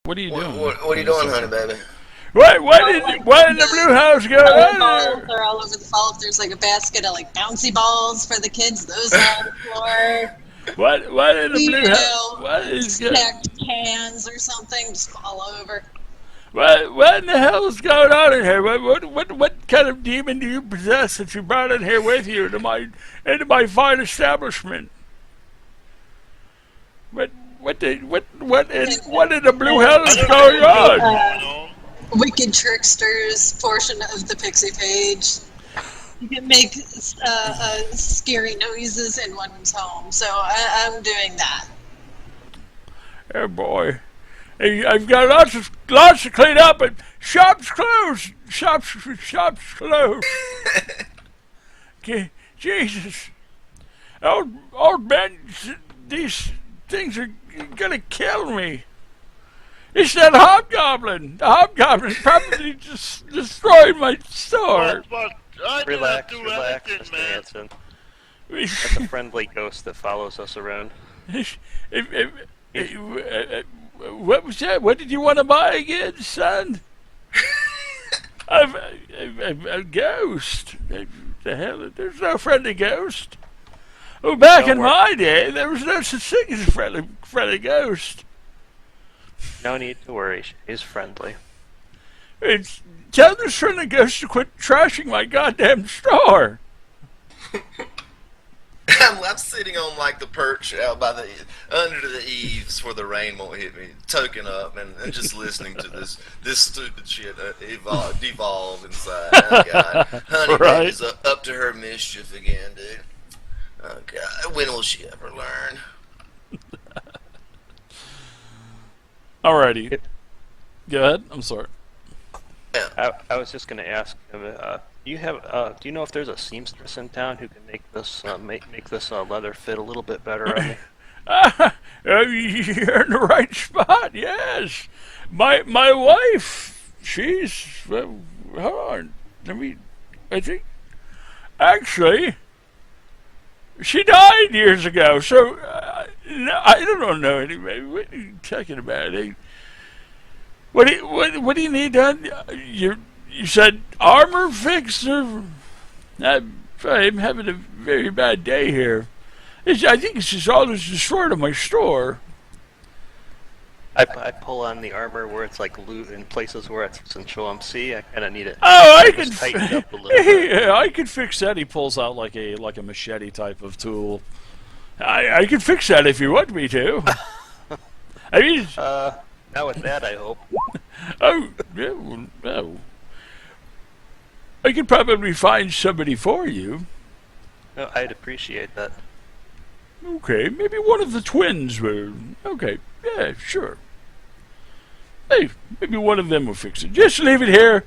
What are you doing? What are you doing, honey, baby? What in the blue house going on balls there? are all over the fall. If there's like a basket of like bouncy balls for the kids, those are on the floor. What in the blue house? What is going? Stacked cans or something just all over. What in the hell is going on in here? What kind of demon do you possess that you brought in here with you into my fine establishment? What in the blue hell is going on? Wicked Tricksters portion of the Pixie page. You can make scary noises in one's home, so I'm doing that. Oh boy, hey, I've got lots to clean up, but shop's closed. Shop's closed. Okay, Jesus, old man, these things are gonna kill me. It's that hobgoblin. The hobgoblin probably just destroyed my store. But I Relax, didn't do relax, anything, Mr. man. Hanson. That's a friendly ghost that follows us around. What was that? What did you want to buy again, son? A ghost. The hell? There's no friendly ghost. Oh, back in my day, there was no such thing as a friendly ghost. No need to worry, she's friendly. Tell this friendly ghost to quit trashing my goddamn store. I'm sitting on like the perch out by under the eaves where the rain won't hit me, toking up and just listening to this stupid shit devolve inside. Oh God, honey baby's up to her mischief again, dude. Oh God, when will she ever learn? Alrighty, go ahead. I'm sorry. I was just going to ask, do you know if there's a seamstress in town who can make this make this leather fit a little bit better on me? You're in the right spot. Yes, my wife. She's hold on. I think actually she died years ago. So no, I don't know anyway. What are you talking about? What do you need done? You said armor fixed, or I'm having a very bad day here. I think it's just all that's destroyed in my store. I pull on the armor where it's like loot in places where it's essential. See, I kind of need it. Oh, I can tighten up a little bit. Yeah, I can fix that. He pulls out like a machete type of tool. I can fix that if you want me to. I mean, not with that, I hope. Oh, yeah, well, no. I could probably find somebody for you. No, I'd appreciate that. Okay, maybe one of the twins will. Okay, yeah, sure. Hey, maybe one of them will fix it. Just leave it here,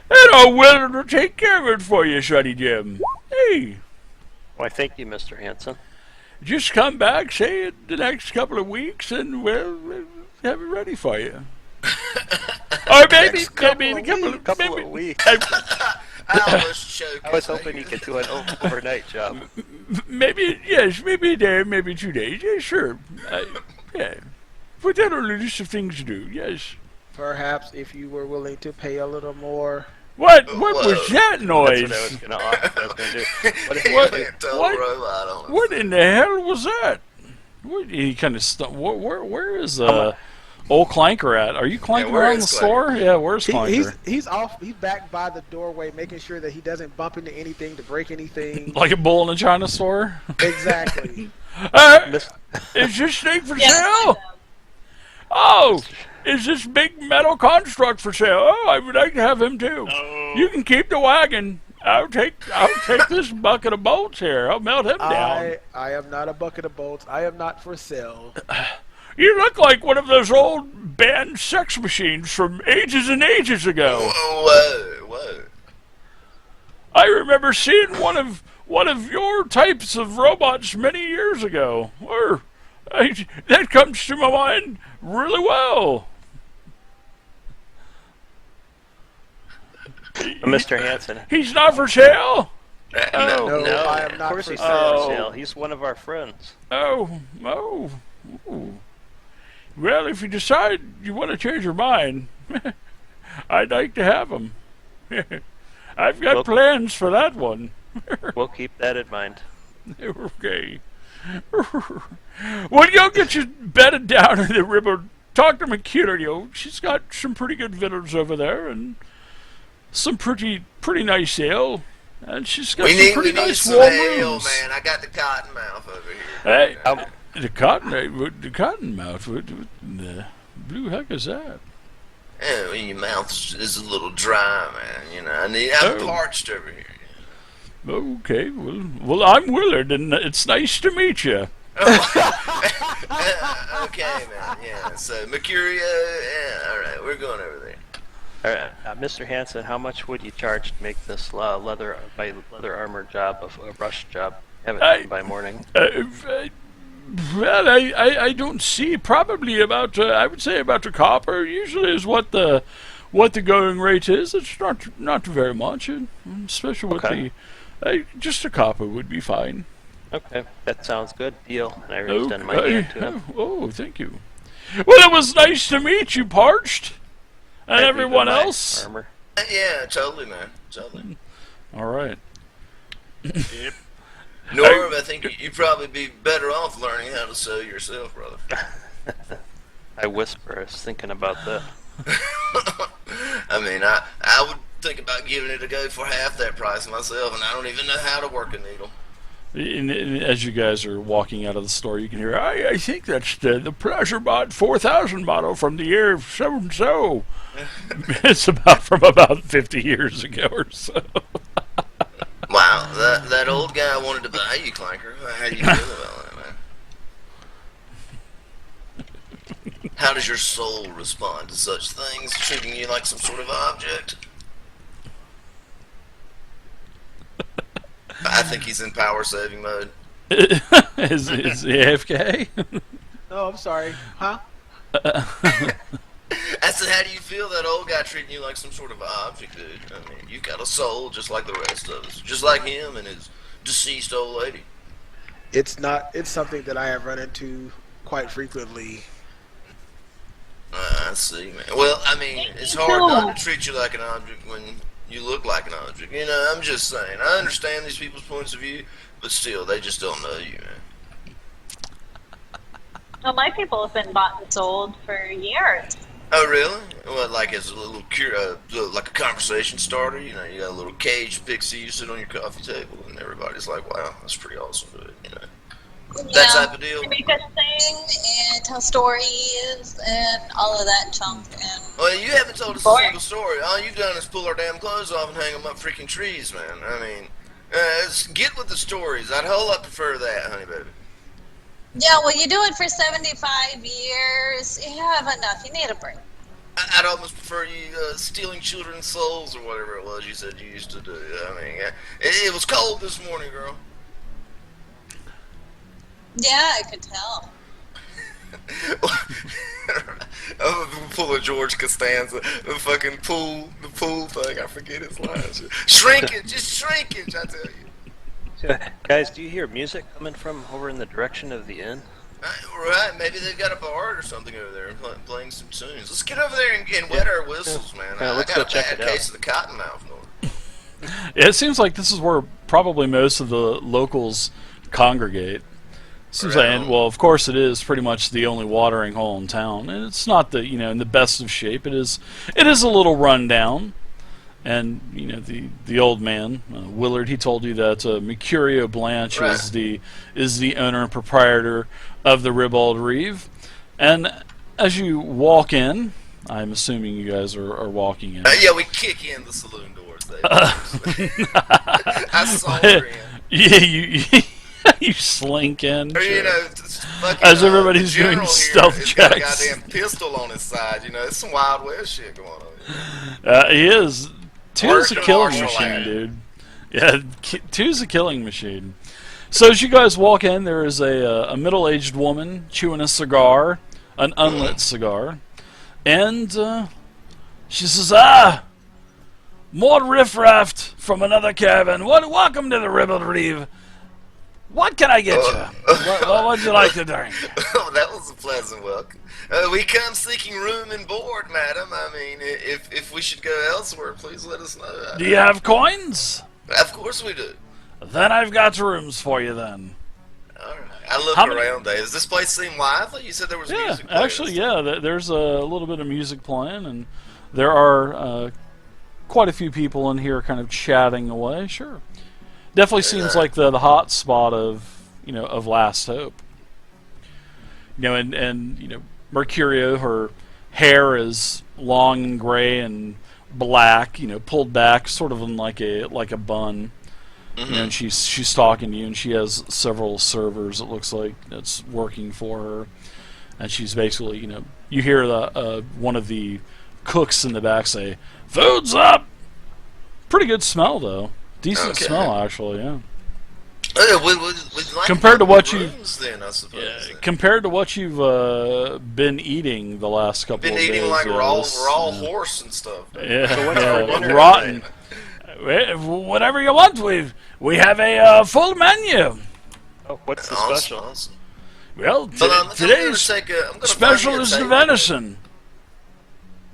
and I'll will take care of it for you, Shuddy Jim. Hey. Why, thank you, Mr. Hanson. Just come back, say it the next couple of weeks, and we'll have it ready for you. Or maybe a couple of weeks. I almost choked. I was hoping you could do an overnight job. Maybe, yes, maybe a day, maybe 2 days. Yeah, sure. Yeah. Put that on the list of things to do, yes. Perhaps if you were willing to pay a little more. What was that noise? That's what I was going to do. What in the hell was that? He kind of where is old Clanker at? Are you clanking around the store? Yeah, where's Clanker? He's off. He's back by the doorway, making sure that he doesn't bump into anything to break anything. Like a bull in a china store? Exactly. Is this thing for sale? Oh, is this big metal construct for sale? Oh, I would like to have him too. No. You can keep the wagon. I'll take this bucket of bolts here. I'll melt him down. I am not a bucket of bolts. I am not for sale. You look like one of those old band sex machines from ages and ages ago. Whoa. I remember seeing one of your types of robots many years ago. That comes to my mind really well. Mr. Hanson. He's not for sale? No, I am not Of course for he's sale. not for sale. He's one of our friends. Oh. Ooh. Well, if you decide you want to change your mind, I'd like to have them. I've got Well- plans for that one. We'll keep that in mind. Okay. Well, you'll get you bedded down in the river. Talk to Mercurio. She's got some pretty good victuals over there, and some pretty nice ale. And she's got some pretty nice some warm ale, rooms. man. I got the cotton mouth over here. Hey, Um, the cotton mouth. What the blue heck is that? Yeah, well, your mouth is a little dry, man. You know, I'm Oh. parched over here. Okay, well, I'm Willard, and it's nice to meet you. Okay, man. Yeah. So Mercurio. Yeah. All right, we're going over there. All right, Mr. Hanson, how much would you charge to make this leather armor job a rush job? Have it done by morning. Well, I don't see. Probably about I would say about a copper. Usually is what the going rate is. It's not very much, especially with Okay. just a copper would be fine. Okay, that sounds good. Deal. And I extend my Okay. hand to him. Oh, thank you. Well, it was nice to meet you, Parched, and I leave everyone him my else. Armor. Yeah, totally, man. Totally. All right. Norv, I think you'd probably be better off learning how to sew yourself, brother. I whisper. I was thinking about that. I mean, I would think about giving it a go for half that price myself, and I don't even know how to work a needle. And as you guys are walking out of the store, you can hear, I think that's the Pleasure Bot 4000 model from the year of so-and-so. It's from about 50 years ago or so. Wow, that old guy wanted to buy you, Clanker. How do you feel about that, man? How does your soul respond to such things, treating you like some sort of object? I think he's in power saving mode. Is he AFK? Oh, I'm sorry. Huh? I said, how do you feel that old guy treating you like some sort of object, dude? I mean, you got a soul just like the rest of us. Just like him and his deceased old lady. It's something that I have run into quite frequently. I see, man. Well, I mean, it's hard not to treat you like an object when you look like an object. You know, I'm just saying. I understand these people's points of view, but still, they just don't know you, man. Well, my people have been bought and sold for years. Oh, really? Well, like as a little like a conversation starter, you know, you got a little caged pixie you sit on your coffee table, and everybody's like, "Wow, that's pretty awesome," you know. That type of deal. They make us sing and tell stories and all of that junk. And Well, you haven't told us a single story. All you've done is pull our damn clothes off and hang them up freaking trees, man. I mean, get with the stories. I'd a whole lot prefer that, honey baby. yeah, well, you do it for 75 years. You have enough. You need a break. I'd almost prefer you stealing children's souls or whatever it was you said you used to do. I mean, it was cold this morning, girl. Yeah, I could tell. I'm gonna pull a George Costanza, the fucking pool thing. I forget his lines. Shrinkage, just shrinkage. I tell you. Guys, do you hear music coming from over in the direction of the inn? Right, maybe they've got a bard or something over there playing some tunes. Let's get over there and wet our whistles, man. Yeah, I let's got go a check bad it out. case of the cottonmouth, Norm. Yeah, it seems like this is where probably most of the locals congregate. Seems like, and, well, of course, it is pretty much the only watering hole in town, and it's not in the best of shape. It is a little run down, and the old man Willard, he told you that Mercurio Blanche is the owner and proprietor of the Ribald Reeve, and as you walk in, I'm assuming you guys are walking in. Yeah, we kick in the saloon doors. I saw her in. Yeah, you slink in. Or, as everybody's doing stealth he's checks. got a goddamn pistol on his side. It's some Wild West shit going on. He is. Two's a Working killing martial machine, art. dude. Yeah, Two's a killing machine. So as you guys walk in, there is a middle-aged woman chewing a cigar, an unlit cigar, and she says, more riffraff from another cabin. Welcome to the Ribald Reeve. What can I get you? What would you like to drink? Oh, that was a pleasant welcome. We come seeking room and board, madam. I mean, if we should go elsewhere, please let us know. Do you have coins? Of course we do. Then I've got rooms for you then. All right. I look How many- around. Does this place seem lively? You said there was Yeah, music playing. actually, yeah. There's a little bit of music playing, and there are quite a few people in here kind of chatting away. Sure. Definitely seems like the hot spot of Last Hope. And Mercurio, her hair is long and gray and black, pulled back, sort of in like a bun. Mm-hmm. And she's talking to you, and she has several servers. It looks like that's working for her, and she's basically, you hear one of the cooks in the back say, "Food's up." Pretty good smell though. Decent smell, actually, yeah. We'd like Compared to what rooms, then, I suppose. Compared to what you've been eating the last couple Been of days. eating like yeah, raw this- horse and stuff. Yeah, So what's for dinner rotten. Whatever you want, we have a full menu. Oh, what's the Awesome, special? awesome. Well, I'm today's gonna special find me a is the table. venison.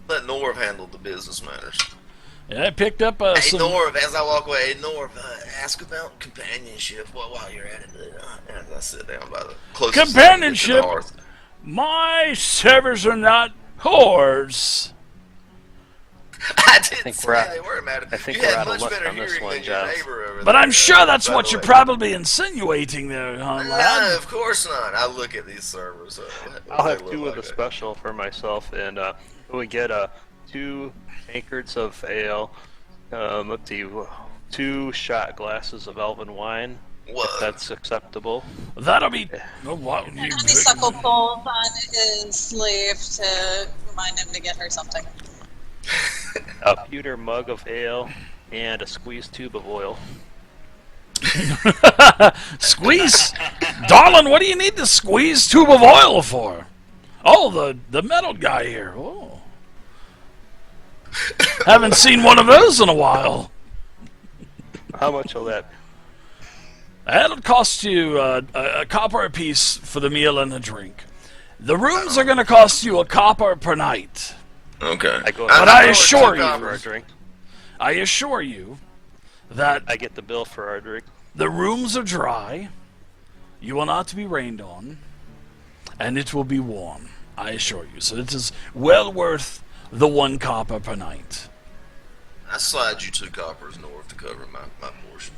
Let Norv handle the business matters. Yeah, I picked up Hey, some. Norv, as I walk away, hey, Norv, ask about companionship while you're at it. And I sit down by the closest Companionship? to the hearth. My servers are not whores. I didn't think say we're out- they were, madam. I think you we're had out of much luck better on this hearing one, than your Giles. neighbor over But there. I'm sure that's By what the you're way. probably insinuating there, huh, No, lad? of course not. I look at these servers. I'll have two of the special for myself, and we get 2 tankards of ale. Let's see, 2 shot glasses of elven wine. Whoa. If that's acceptable. That'll be. Oh, wow. Honeysuckle pulls on his sleeve to remind him to get her something. A pewter mug of ale and a squeezed tube of oil. Squeeze, darling. What do you need the squeeze tube of oil for? Oh, the metal guy here. Oh, haven't seen one of those in a while. How much will that? That'll cost you a copper apiece for the meal and the drink. The rooms are going to cost you a copper per night. Okay. I go But I know assure it's you- for our drink. I assure you that I get the bill for our drink. the rooms are dry, you will not be rained on, and it will be warm. I assure you. So it is well worth the 1 copper per night. I slide you 2 coppers north to cover my portion.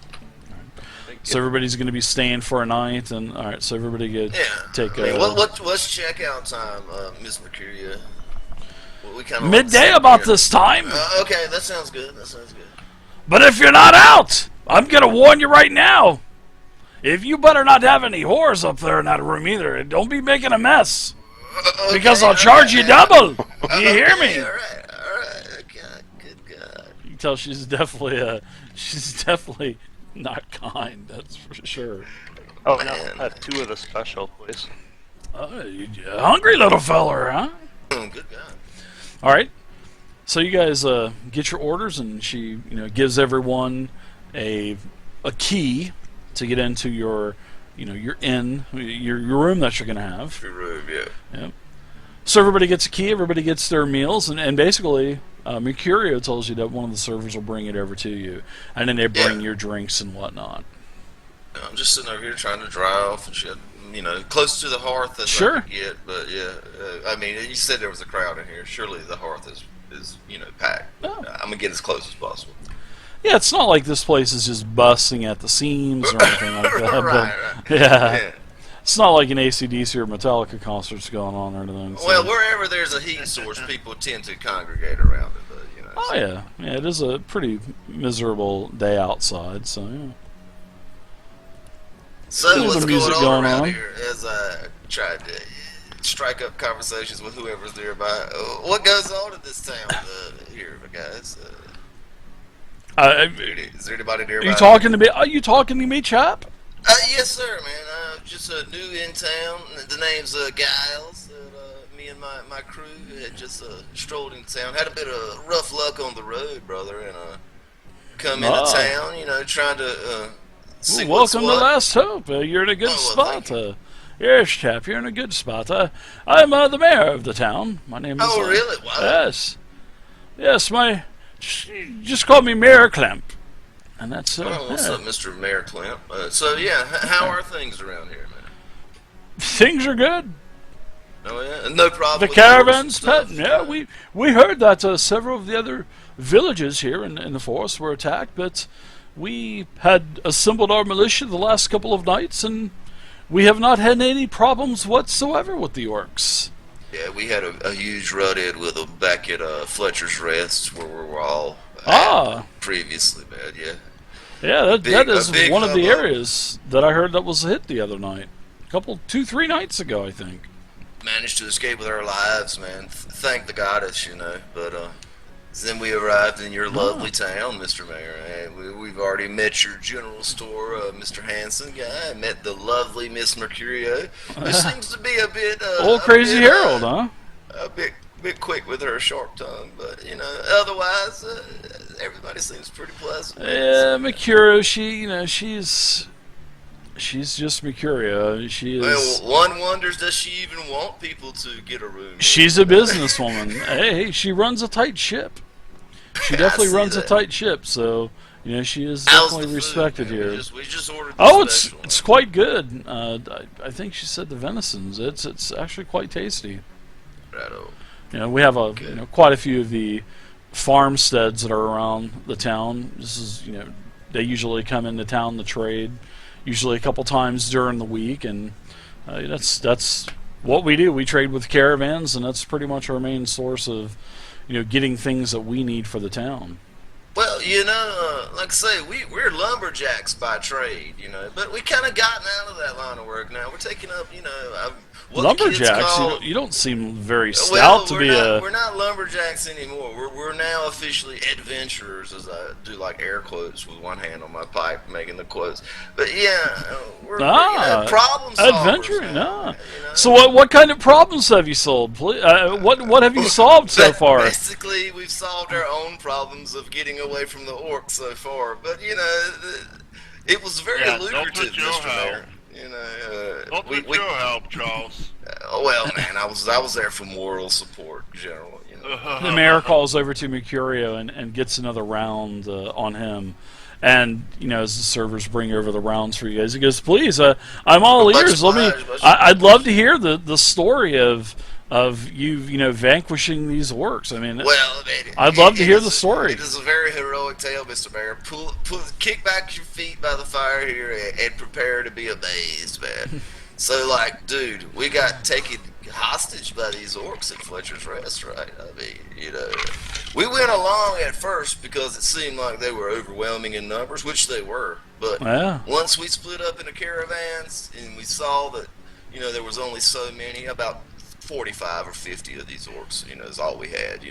So everybody's going to be staying for a night, and all right. So everybody get Yeah. take I mean, a what's checkout time, Miss Mercuria? Well, we kinda midday like about here. this time. Okay, that sounds good. But if you're not out, I'm going to warn you right now. If you better not have any whores up there in that room either, don't be making a mess. Okay, Because I'll all charge you right. double. You hear me? All right. God, good God. You can tell she's definitely not kind. That's for sure. Oh, no, Man. I have 2 of the special, please. You hungry little feller, huh? Good God. All right. So you guys get your orders, and she, gives everyone a key to get into your inn, your room that you're gonna have. Free room, yeah. Yep. So everybody gets a key. Everybody gets their meals, and basically, Mercurio tells you that one of the servers will bring it over to you, and then they bring Yeah. your drinks and whatnot. I'm just sitting over here trying to dry off and shit. Close to the hearth as Sure. I could get. But yeah, I mean, you said there was a crowd in here. Surely the hearth is packed. Oh. I'm gonna get as close as possible. Yeah, it's not like this place is just busting at the seams or anything like that. Right. Yeah. It's not like an AC/DC or Metallica concert's going on or anything. So. Well, wherever there's a heat source, people tend to congregate around it. But, Oh yeah, it is a pretty miserable day outside. So yeah. So There's what's some going music on going around on. here? As I tried to strike up conversations with whoever's nearby. What goes on in this town here, guys? Is there anybody nearby? Are you talking to me? Are you talking to me, chap? Yes, sir, man. Just new in town. The name's Giles. Me and my crew had just strolled in town. Had a bit of rough luck on the road, brother, and come into town. Trying to See Well, what's welcome to what. Last Hope. You're in a good Oh, well, spot. Yes, chap, you're in a good spot. I'm the mayor of the town. My name is... Oh, really? Wow. Yes. Yes, just call me Mayor Clamp. And that's... What's yeah. up, Mr. Mayor Clamp? So, yeah, how are things around here, man? Things are good. Oh, yeah? No problem The with caravans, stuff? pet. Yeah, we heard that several of the other villages here in the forest were attacked, but we had assembled our militia the last couple of nights, and we have not had any problems whatsoever with the orcs. Yeah, we had a huge rut-in with them back at Fletcher's Rest, where we were all previously, man, yeah. Yeah, that A is big one of the hubbub. areas that I heard that was hit the other night. 2-3 nights ago, I think. Managed to escape with our lives, man. Thank the goddess, But then we arrived in your lovely town, Mr. Mayor. And we've already met your general store, Mr. Hanson guy. Met the lovely Miss Mercurio. This seems to be a bit Old Crazy Harold, huh? A bit quick with her sharp tongue, but otherwise, everybody seems pretty pleasant. Yeah, Mercurio, she's just Mercurio. She is. Well, one wonders, does she even want people to get a room? She's a businesswoman. Hey, she runs a tight ship. She definitely see runs a that. tight ship, so she is How's definitely the food, respected man? here. We just ordered the Oh, special, it's quite good. I think she said the venison's. It's actually quite tasty. Righto. We have quite a few of the farmsteads that are around the town. This is they usually come into town to trade, usually a couple times during the week, and that's what we do. We trade with caravans, and that's pretty much our main source of getting things that we need for the town. Well, like I say, we're lumberjacks by trade, but we kind of gotten out of that line of work now. We're taking up, what the kids Lumberjacks, call... you don't seem very stout Well, to we're be not, we're not lumberjacks anymore. We're now officially adventurers, as I do like air quotes with one hand on my pipe, making the quotes. But yeah, we're problem solvers. Adventuring. Now, So what kind of problems have you solved? What have you solved so far? Basically, we've solved our own problems of getting away from the orcs so far. But it was very lucrative, Mr. Mayor. Don't with your help, Charles. Well, man, I was there for moral support, General. The mayor calls over to Mercurio and gets another round on him. And as the servers bring over the rounds for you guys, he goes, "Please, I'm all ears. I'd love to hear the story of you vanquishing these orcs. I mean, I'd love to hear the story." It is a very heroic tale, Mr. Mayor. Kick back your feet by the fire here and prepare to be amazed, man. So, dude, we got taken hostage by these orcs at Fletcher's Rest, right? I mean, we went along at first because it seemed like they were overwhelming in numbers, which they were. But once we split up into caravans and we saw that, there was only so many, about 45 or 50 of these orcs, is all we had,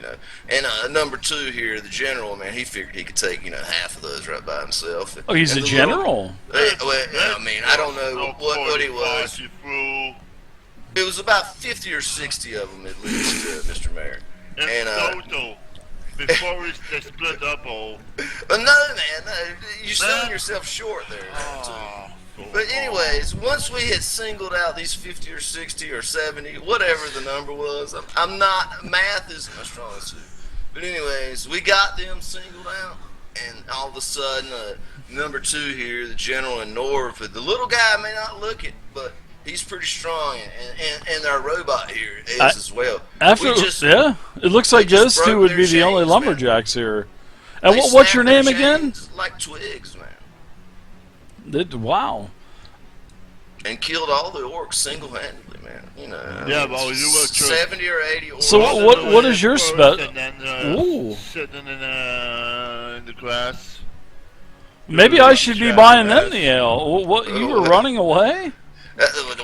And number two here, the general, man, he figured he could take, half of those right by himself. Oh, he's a general. I don't know what he was. It was about 50 or 60 of them at least, Mr. Mayor. In total, before they split up all. No, man, you're selling yourself short there, too. But anyways, once we had singled out these 50 or 60 or 70, whatever the number was, math isn't my strong suit. But anyways, we got them singled out, and all of a sudden, number two here, the general in North, the little guy may not look it, but he's pretty strong, and our robot here is as well. It looks like those two would be the only lumberjacks here. And what's your name again? Like twigs, man. Wow. And killed all the orcs single-handedly, man. Yeah, well, you were 70 or 80 orcs. So what is your spell? Ooh. Sitting in the grass. Maybe I should be buying them the ale. What, you were running away?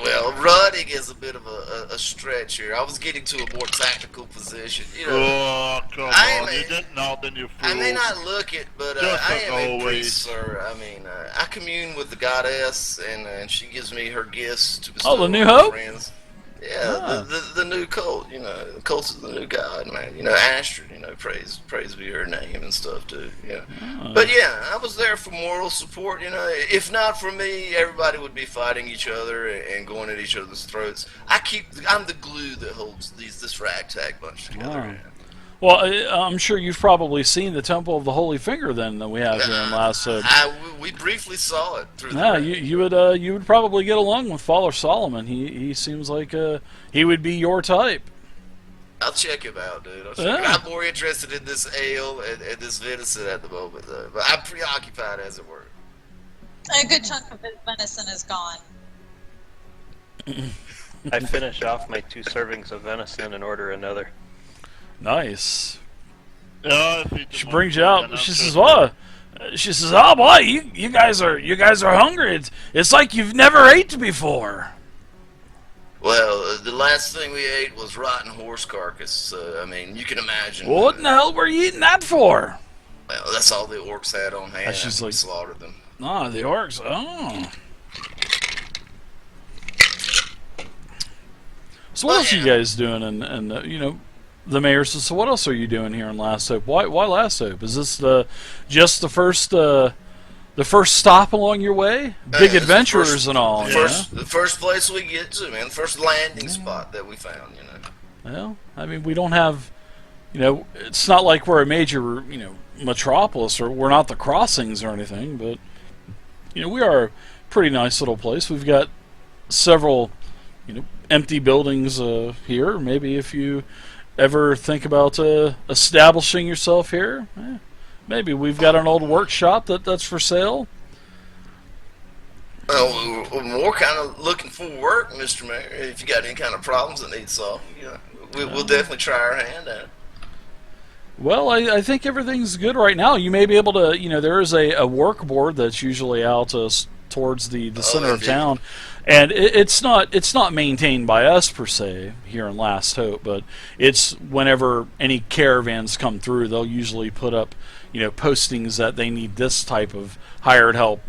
Well, running is a bit of a stretch here. I was getting to a more tactical position. Oh, come on. You didn't know, then you fool. I may not look it, but I am a priest, sir. I mean, I commune with the goddess, and she gives me her gifts to bestow the New on my Hope? friends. Yeah, Ah. the new cult, the cult of the new god, man. Astrid, praise be her name and stuff too. Yeah, but yeah, I was there for moral support. If not for me, everybody would be fighting each other and going at each other's throats. I'm the glue that holds this ragtag bunch together. Wow. Well, I'm sure you've probably seen the Temple of the Holy Finger then that we have here in Last Hope. We briefly saw it through Yeah, the you would probably get along with Father Solomon. He seems like he would be your type. I'll check him out, dude. Yeah. I'm more interested in this ale and this venison at the moment, though. But I'm preoccupied, as it were. A good chunk of his venison is gone. I finish off my 2 servings of venison and order another. Nice. Yeah, She brings you out. She says, "Oh, boy, you guys are hungry. It's like you've never ate before." Well, the last thing we ate was rotten horse carcass. So, you can imagine. Well, what in the hell were you eating that for? Well, that's all the orcs had on hand. She's like, we slaughtered them. Ah, the orcs. Oh. So what else are you guys doing? And the mayor says, "So what else are you doing here in Last Hope? Why Last Hope? Is this just the first stop along your way? Big adventurers and all. The first place we get to, man. The first landing spot that we found. Well, we don't have. It's not like we're a major metropolis, or we're not the Crossings or anything, but we are a pretty nice little place. We've got several empty buildings here. Maybe if you ever think about establishing yourself here, maybe we've got an old workshop that's for sale. Well, we're kind of looking for work, Mr. Mayor. If you got any kind of problems that need solved, we'll definitely try our hand at it. Well, I think everything's good right now. You may be able to, there is a work board that's usually out towards the center of town, and it's not maintained by us per se here in Last Hope, but it's whenever any caravans come through, they'll usually put up postings that they need this type of hired help,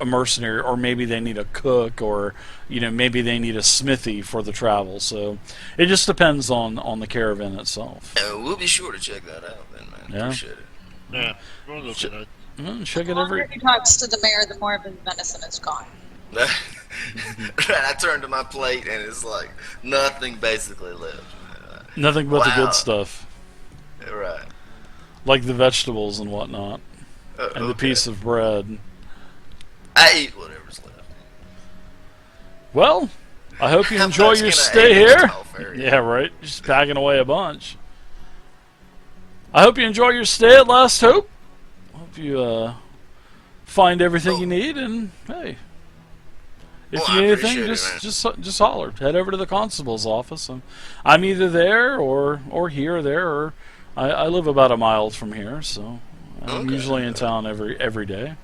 a mercenary, or maybe they need a cook, or maybe they need a smithy for the travel. So it just depends on the caravan itself. We'll be sure to check that out then, man. Yeah. Appreciate it. Yeah, we'll look at it. Check The it longer every. he talks to the mayor, the more of his venison is gone. I turned to my plate and it's like nothing basically left. Nothing but the Wow. good stuff, Right. like the vegetables and whatnot, and the Okay. piece of bread. I eat whatever's left. Well, I hope you How enjoy much your can I stay eat? here. Oh, fair Yeah, right. Just packing away a bunch. I hope you enjoy your stay at Last Hope. Hope you find everything you need, and hey, if Well, you I need anything, appreciate it, just holler. Head over to the constable's office. I'm either there or here or there, or I live about a mile from here, so I'm Okay. usually in town every day.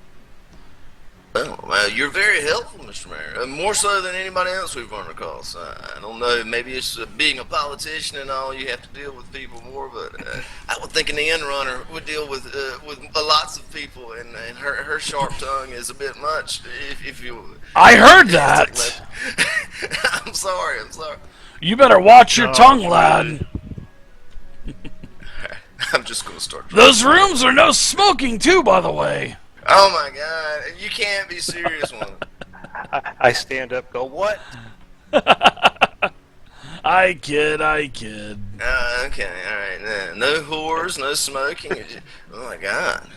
Well, you're very helpful, Mr. Mayor. More so than anybody else we've run across. I don't know, maybe it's being a politician and all, you have to deal with people more, but I would think an inn runner would deal with lots of people, and her sharp tongue is a bit much. If you, I heard that. I'm sorry. You better watch your tongue, lad. I'm just gonna start. Those rooms are no smoking too, by the way. Oh my God! You can't be serious, one. I stand up, go, what? I kid. Okay, all right. No whores, no smoking. Oh my God!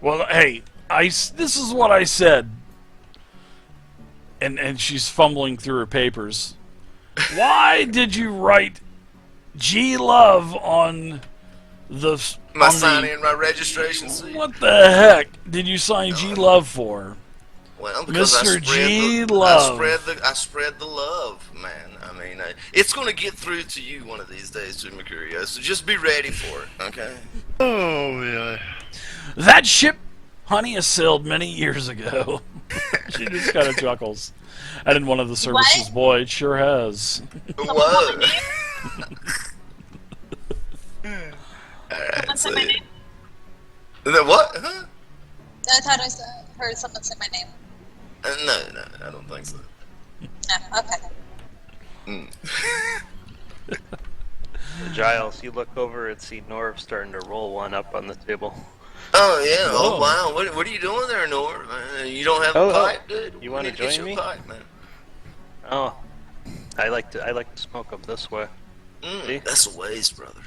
Well, hey, this is what I said. And she's fumbling through her papers. Why did you write G Love on My signing in my registration seat. What the heck did you sign G Love for? Well, because Mr. G. Love. I spread the love, man. It's going to get through to you one of these days, too, Mercurio. So just be ready for it, okay? Oh, yeah. That ship, honey, has sailed many years ago. She just kind of chuckles. And in one of the services, What? boy, it sure has. Whoa. Someone say my name? What? Huh? I thought heard someone say my name. No, I don't think so. No, okay. Mm. Giles, you look over and see Norv starting to roll one up on the table. Oh yeah! Whoa. Oh wow! What are you doing there, Nor? You don't have Oh, a oh. pipe, dude? You We wanna need to get join you a me? pipe, man. Oh, I like to smoke them this way. See? That's a waste, brother.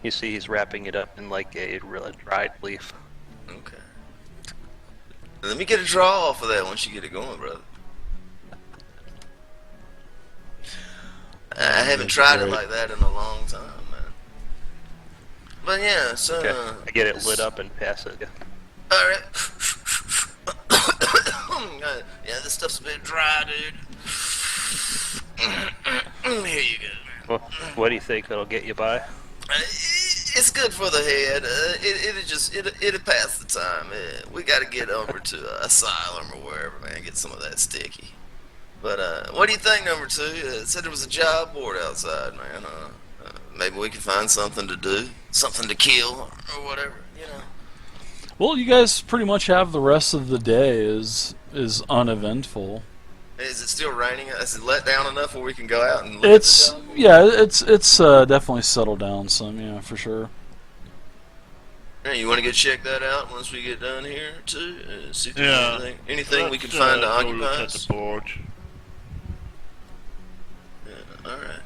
You see, he's wrapping it up in like a really dried leaf. Okay. Let me get a draw off of that once you get it going, brother. I haven't tried it like that in a long time, man. But yeah, so Okay, I get it lit up and pass it. all right. Yeah, this stuff's a bit dry, dude. Here you go. Well, what do you think that'll get you by? It's good for the head. It'll pass the time. We got to get over to Asylum or wherever, man. Get some of that sticky. But what do you think, number two? It said there was a job board outside, man. Maybe we can find something to do, something to kill, or whatever. You know. Well, you guys pretty much have the rest of the day is uneventful. Is it still raining? Is it let down enough where we can go out and look It's at the job board? yeah, it's definitely settled down some, yeah, for sure. Yeah, you want to go check that out once we get done here too? See if Yeah. there's anything we Let's, can find to go occupy look at us. the board. Yeah, all right.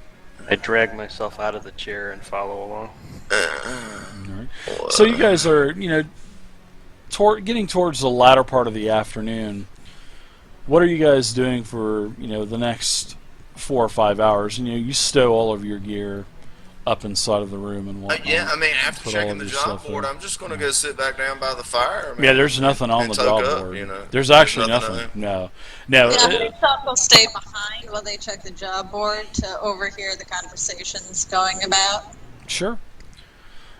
I drag myself out of the chair and follow along. So you guys are, getting towards the latter part of the afternoon. What are you guys doing for, the next 4 or 5 hours? You stow all of your gear up inside of the room and whatnot. Yeah, I mean, after Put all checking of the your job stuff board, in. I'm just going to go sit back down by the fire. I mean, Yeah, there's nothing on and the toke job up, board. you know. There's actually There's nothing nothing. No. Yeah, it- they will stay behind while they check the job board to overhear the conversations going about. Sure.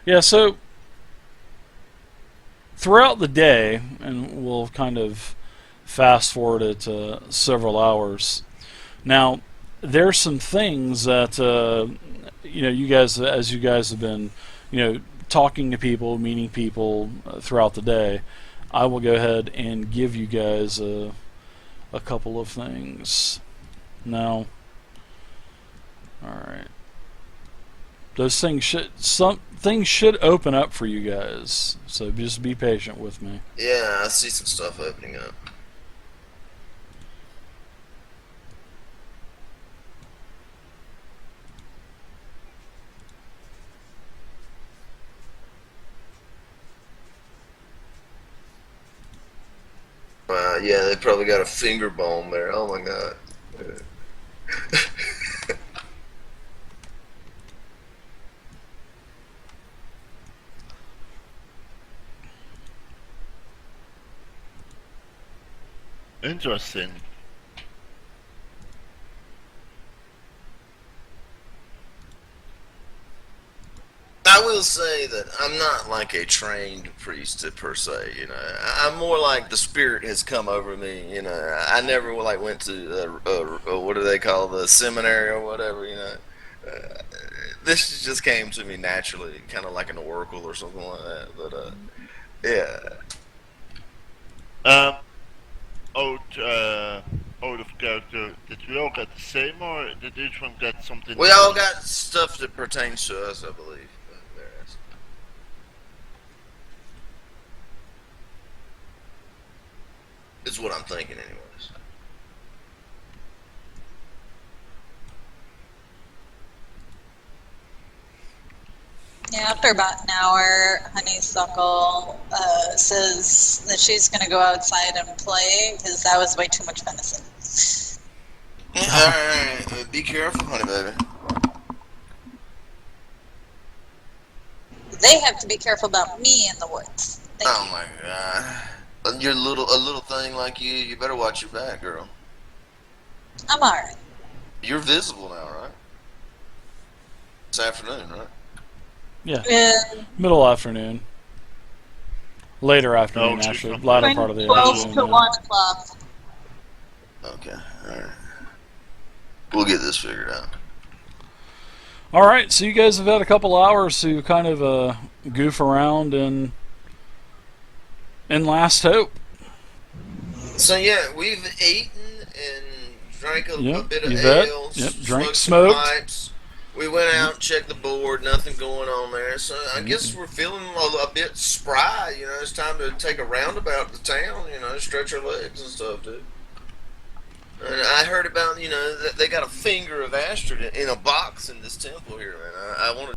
Yeah, so throughout the day, and we'll kind of fast forward it to several hours. Now, there's some things that you guys, as you guys have been, talking to people, meeting people throughout the day. I will go ahead and give you guys a couple of things. Now, all right. Those things should open up for you guys. So just be patient with me. Yeah, I see some stuff opening up. Yeah, they probably got a finger bone there. Oh my god. Interesting. I will say that I'm not like a trained priest per se, I'm more like the spirit has come over me, I never like went to what do they call the seminary or whatever, this just came to me naturally, kind of like an oracle or something like that. But yeah. Out of character, did we all get the same, or did each one get something? We all got stuff that pertains to us, I believe. It's what I'm thinking, anyways. Yeah, after about an hour, Honeysuckle says that she's going to go outside and play because that was way too much venison. Alright, be careful, honey baby. They have to be careful about me in the woods. Thank Oh you. my god. You're a little thing like you better watch your back, girl. I'm alright. You're visible now, right? It's afternoon, right? Yeah. Uh, Middle afternoon. Later afternoon, she's actually. from Latter part of the 12 afternoon. to yeah. 1 o'clock. Okay, alright. We'll get this figured out. All right, so you guys have had a couple hours to kind of goof around in Last Hope. So yeah, we've eaten and drank a Yep, bit of Yvette. ale, Yep, drank, smoked some smoked. pipes. We went out and checked the board, nothing going on there. So I guess we're feeling a bit spry. You know, it's time to take a roundabout to town. You know, stretch our legs and stuff, dude. And I heard about, you know, that they got a finger of Astrid in a box in this temple here, man. I want to